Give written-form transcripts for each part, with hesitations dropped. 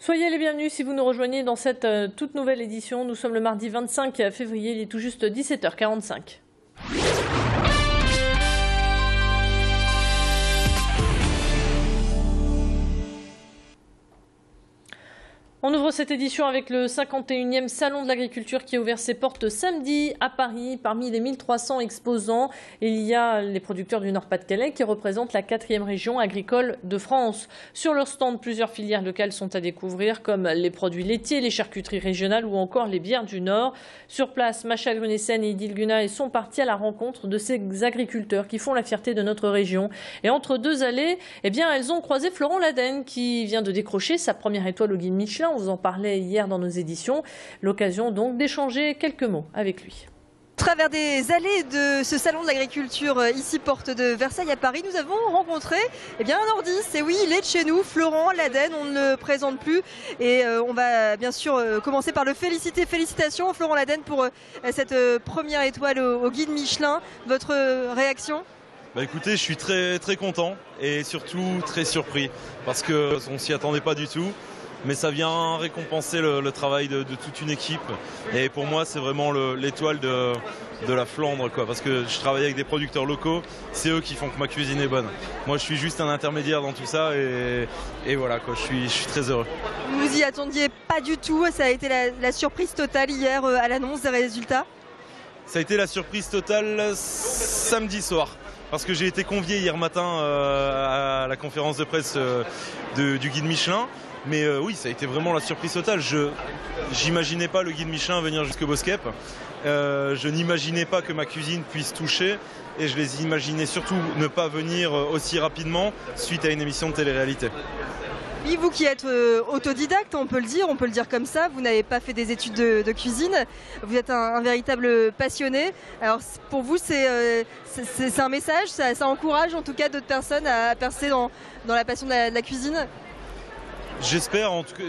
Soyez les bienvenus si vous nous rejoignez dans cette toute nouvelle édition. Nous sommes le mardi 25 février, il est tout juste 17h45. On ouvre cette édition avec le 51e Salon de l'Agriculture qui a ouvert ses portes samedi à Paris. Parmi les 1300 exposants, il y a les producteurs du Nord-Pas-de-Calais qui représentent la 4e région agricole de France. Sur leur stand, plusieurs filières locales sont à découvrir comme les produits laitiers, les charcuteries régionales ou encore les bières du Nord. Sur place, Macha Grunessen et Idil Gunay sont partis à la rencontre de ces agriculteurs qui font la fierté de notre région. Et entre deux allées, elles ont croisé Florent Laden qui vient de décrocher sa première étoile au guide Michelin. On vous en parlait hier dans nos éditions. L'occasion donc d'échanger quelques mots avec lui. À travers des allées de ce salon de l'agriculture ici porte de Versailles à Paris, nous avons rencontré un nordiste. Et oui, il est de chez nous, Florent Laden, on ne le présente plus. Et on va bien sûr commencer par le féliciter. Félicitations Florent Laden pour cette première étoile au guide Michelin. Votre réaction ? Écoutez, je suis très, très content et surtout très surpris parce qu'on ne s'y attendait pas du tout. Mais ça vient récompenser le travail de toute une équipe. Et pour moi, c'est vraiment l'étoile de la Flandre, quoi. Parce que je travaille avec des producteurs locaux, c'est eux qui font que ma cuisine est bonne. Moi, je suis juste un intermédiaire dans tout ça et voilà, quoi. Je suis très heureux. Vous y attendiez pas du tout, ça a été la surprise totale hier à l'annonce des résultats? Ça a été la surprise totale samedi soir. Parce que j'ai été convié hier matin à la conférence de presse du guide Michelin. Mais oui, ça a été vraiment la surprise totale. J'imaginais pas le guide Michelin venir jusqu'au Boskep. Je n'imaginais pas que ma cuisine puisse toucher. Et je les imaginais surtout ne pas venir aussi rapidement suite à une émission de télé-réalité. Oui, vous qui êtes autodidacte, on peut le dire comme ça, vous n'avez pas fait des études de cuisine, vous êtes un véritable passionné. Alors pour vous, c'est un message, ça encourage en tout cas d'autres personnes à percer dans la passion de la cuisine? J'espère en tout cas,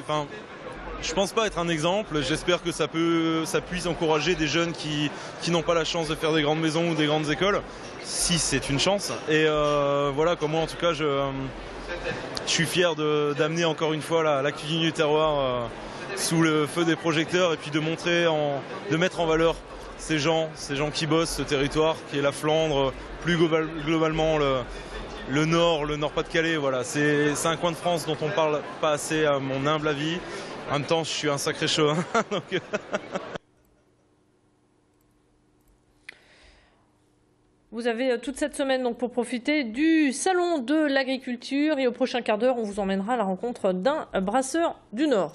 je pense pas être un exemple, j'espère que ça puisse encourager des jeunes qui n'ont pas la chance de faire des grandes maisons ou des grandes écoles, si c'est une chance. Et voilà, moi en tout cas je suis fier d'amener encore une fois la cuisine du terroir sous le feu des projecteurs et puis de mettre en valeur ces gens qui bossent ce territoire qui est la Flandre, plus globalement le Nord-Pas-de-Calais, voilà. C'est un coin de France dont on ne parle pas assez à mon humble avis. En même temps, je suis un sacré chaud. Donc... Vous avez toute cette semaine donc pour profiter du salon de l'agriculture et au prochain quart d'heure, on vous emmènera à la rencontre d'un brasseur du Nord.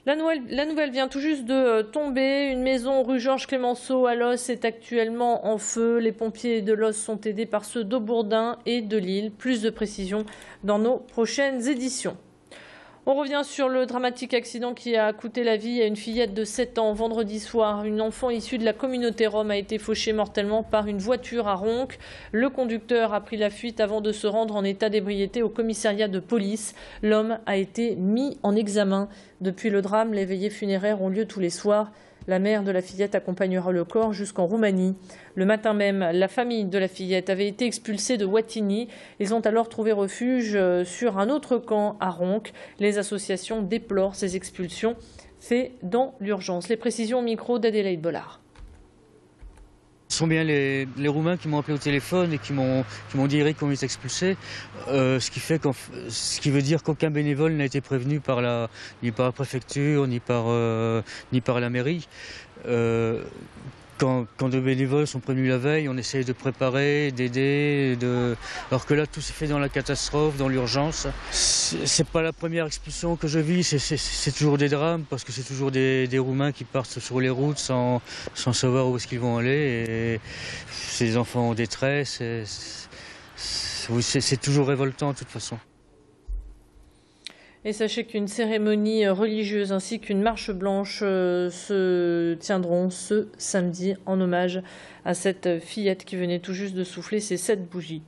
La nouvelle vient tout juste de tomber. Une maison rue Georges Clemenceau à Los est actuellement en feu. Les pompiers de Los sont aidés par ceux d'Aubourdin et de Lille. Plus de précisions dans nos prochaines éditions. On revient sur le dramatique accident qui a coûté la vie à une fillette de 7 ans vendredi soir. Une enfant issue de la communauté rome a été fauchée mortellement par une voiture à Ronques. Le conducteur a pris la fuite avant de se rendre en état d'ébriété au commissariat de police. L'homme a été mis en examen. Depuis le drame, les veillées funéraires ont lieu tous les soirs. La mère de la fillette accompagnera le corps jusqu'en Roumanie. Le matin même, la famille de la fillette avait été expulsée de Wattignies. Ils ont alors trouvé refuge sur un autre camp à Ronques. Les associations déplorent ces expulsions faites dans l'urgence. Les précisions au micro d'Adélaïde Bollard. Ce sont bien les Roumains qui m'ont appelé au téléphone et qui m'ont dit Eric qu'on est expulsé, ce qui veut dire qu'aucun bénévole n'a été prévenu ni par la préfecture ni par la mairie. Quand de bénévoles sont prévenus la veille, on essaye de préparer, d'aider, alors que là tout s'est fait dans la catastrophe, dans l'urgence. C'est pas la première expulsion que je vis, c'est toujours des drames parce que c'est toujours des Roumains qui partent sur les routes sans savoir où est-ce qu'ils vont aller. Et c'est des enfants en détresse. C'est toujours révoltant de toute façon. Et sachez qu'une cérémonie religieuse ainsi qu'une marche blanche se tiendront ce samedi en hommage à cette fillette qui venait tout juste de souffler ses 7 bougies.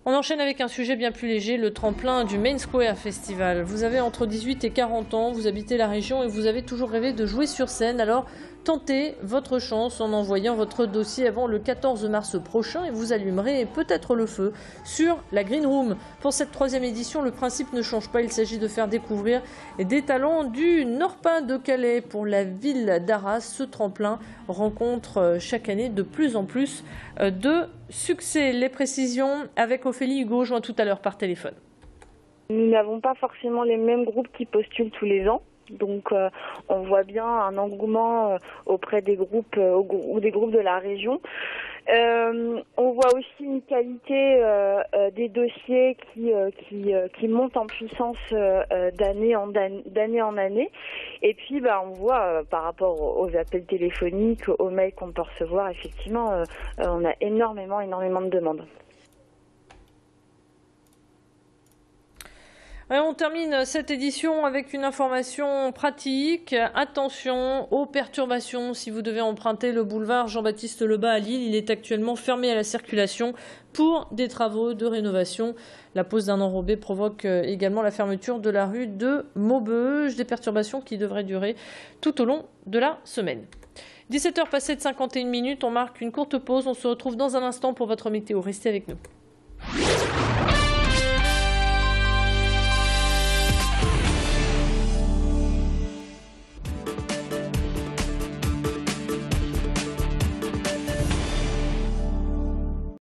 On enchaîne avec un sujet bien plus léger, le tremplin du Main Square Festival. Vous avez entre 18 et 40 ans, vous habitez la région et vous avez toujours rêvé de jouer sur scène. Alors, Tentez votre chance en envoyant votre dossier avant le 14 mars prochain et vous allumerez peut-être le feu sur la Green Room. Pour cette 3e édition, le principe ne change pas. Il s'agit de faire découvrir des talents du Nord-Pas-de-Calais. Pour la ville d'Arras, ce tremplin rencontre chaque année de plus en plus de succès. Les précisions avec Ophélie Hugo, joint tout à l'heure par téléphone. Nous n'avons pas forcément les mêmes groupes qui postulent tous les ans. Donc on voit bien un engouement auprès des groupes ou des groupes de la région. On voit aussi une qualité des dossiers qui montent en puissance d'année en année. Et puis on voit par rapport aux appels téléphoniques, aux mails qu'on peut recevoir, effectivement, on a énormément de demandes. On termine cette édition avec une information pratique. Attention aux perturbations si vous devez emprunter le boulevard Jean-Baptiste Lebas à Lille. Il est actuellement fermé à la circulation pour des travaux de rénovation. La pose d'un enrobé provoque également la fermeture de la rue de Maubeuge. Des perturbations qui devraient durer tout au long de la semaine. 17h passées de 51 minutes, on marque une courte pause. On se retrouve dans un instant pour votre météo. Restez avec nous.